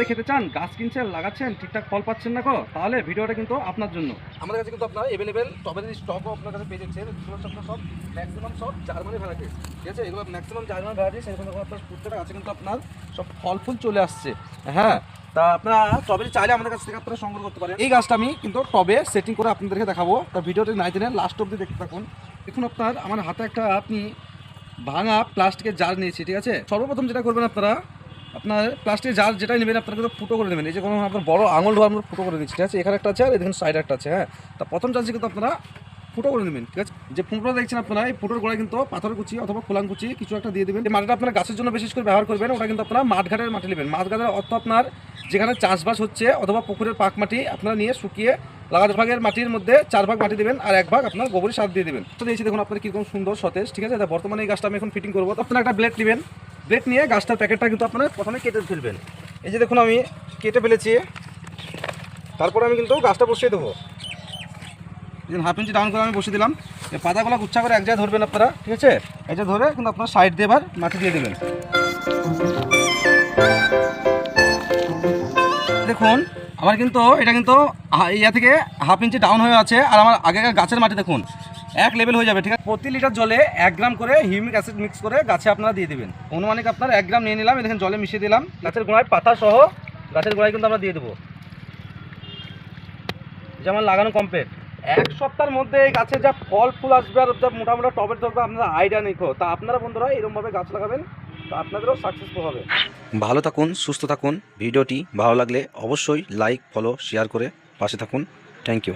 খেতে চান, গাছ কিনছেন, লাগাচ্ছেন, ঠিকঠাক ফল পাচ্ছেন না তাহলে ভিডিওটা কিন্তু আপনার জন্য। আমাদের কাছে কিন্তু আপনার অ্যাভেলেবেল স্ট্রবেরি স্টকও আপনার কাছে পেয়ে যাচ্ছেন। এগুলো আপনার সব ম্যাক্সিমাম সব জার্মানি ভ্যারাইটি, ঠিক আছে? এগুলো ম্যাক্সিমাম জার্মানি ভ্যারাইটি, সেরকম আপনার প্রত্যেকটা গাছে কিন্তু আপনার সব ফল ফুল চলে আসছে। হ্যাঁ, তা আপনারা স্ট্রবেরি চাইলে আমাদের কাছ থেকে আপনারা সংগ্রহ করতে পারেন। এই গাছটা আমি কিন্তু টবে সেটিং করে আপনাদেরকে দেখাবো। তা ভিডিওটি নাই দিনে লাস্ট অবধি দেখতে থাকুন। দেখুন আপনার আমার হাতে একটা আপনি ভাঙা প্লাস্টিকের জার নিয়েছি, ঠিক আছে? সর্বপ্রথম যেটা করবেন আপনারা, আপনার প্লাস্টিকের জার যেটাই নেবেন আপনারা কিন্তু ফুটো করে নেবেন। এই যে কোনো আপনার বড় আঙুল ধোয়ার আমরা ফুটো করে দিচ্ছি, ঠিক আছে? এখানে একটা আছে আর এখানে সাইড একটা আছে। হ্যাঁ, তা প্রথম চান্সে কিন্তু আপনারা ফুটো করে নেবেন, ঠিক আছে? যে ফুটো দেখছেন আপনারা, এই ফুটোর গোড়ায় কিন্তু পাথর কুচি অথবা খোলাং কুচি কিছু একটা দিয়ে দেবেন। এই মাটিটা আপনার গাছের জন্য বিশেষ করে ব্যবহার করবেন। ওটা কিন্তু আপনারা মাঠঘাটের মাটি নেবেন। মাঠঘাটের অর্থ আপনার যেখানে চাষবাস হচ্ছে অথবা পুকুরের পাক মাটি আপনারা নিয়ে শুকিয়ে 5 ভাগের মাটির মধ্যে 4 ভাগ মাটি দেবেন আর 1 ভাগ আপনার গোবরের সার দিয়ে দেবেন। তো দিয়েছি দেখুন আপনার কীরকম সুন্দর সতেজ, ঠিক আছে? বর্তমানে এই গাছটা আমি এখন ফিটিং করবো। তো আপনারা একটা ব্লেড নেবেন, ব্লেড নিয়ে গাছটার প্যাকেটটা কিন্তু আপনারা প্রথমে কেটে ফেলবেন। এই যে দেখুন আমি কেটে ফেলেছি, তারপরে আমি কিন্তু গাছটা বসিয়ে দেবো। 1/2 ইঞ্চি ডাউন করে আমি বসিয়ে দিলাম। এই পাতাগুলো গুচ্ছা করে এক জায়গায় ধরবেন আপনারা, ঠিক আছে? এই যে ধরে কিন্তু আপনার সাইড দিয়ে এবার মাটি দিয়ে দেবেন। দেখুন আমার কিন্তু এটা কিন্তু ইয়া থেকে 1/2 ইঞ্চি ডাউন হয়ে আছে। আর আমার আগেকার গাছের মাটি দেখুন এক লেভেল হয়ে যাবে, ঠিক আছে? প্রতি লিটার জলে 1 গ্রাম করে হিউমিক অ্যাসিড মিক্স করে গাছে আপনারা দিয়ে দেবেন। অনুমানিক আপনার 1 গ্রাম নিয়ে নিলাম, দেখেন জলে মিশিয়ে দিলাম। গাছের গোড়ায় পাতা সহ গাছের গোড়ায় কিন্তু আমরা দিয়ে দেবো। যেমন লাগানো কমপ্লিট, 1 সপ্তাহের মধ্যে এই গাছে যা ফল ফুল আসবে আর যা মোটামুটি টবের ধরবে আপনারা আইডিয়া নেই। তা আপনারা বন্ধুরা এরকমভাবে গাছ লাগাবেন, তো আপনাদেরও সাকসেসফুল হবে। ভালো থাকুন, সুস্থ থাকুন। ভিডিওটি ভালো লাগলে অবশ্যই লাইক, ফলো, শেয়ার করে পাশে থাকুন। Thank you.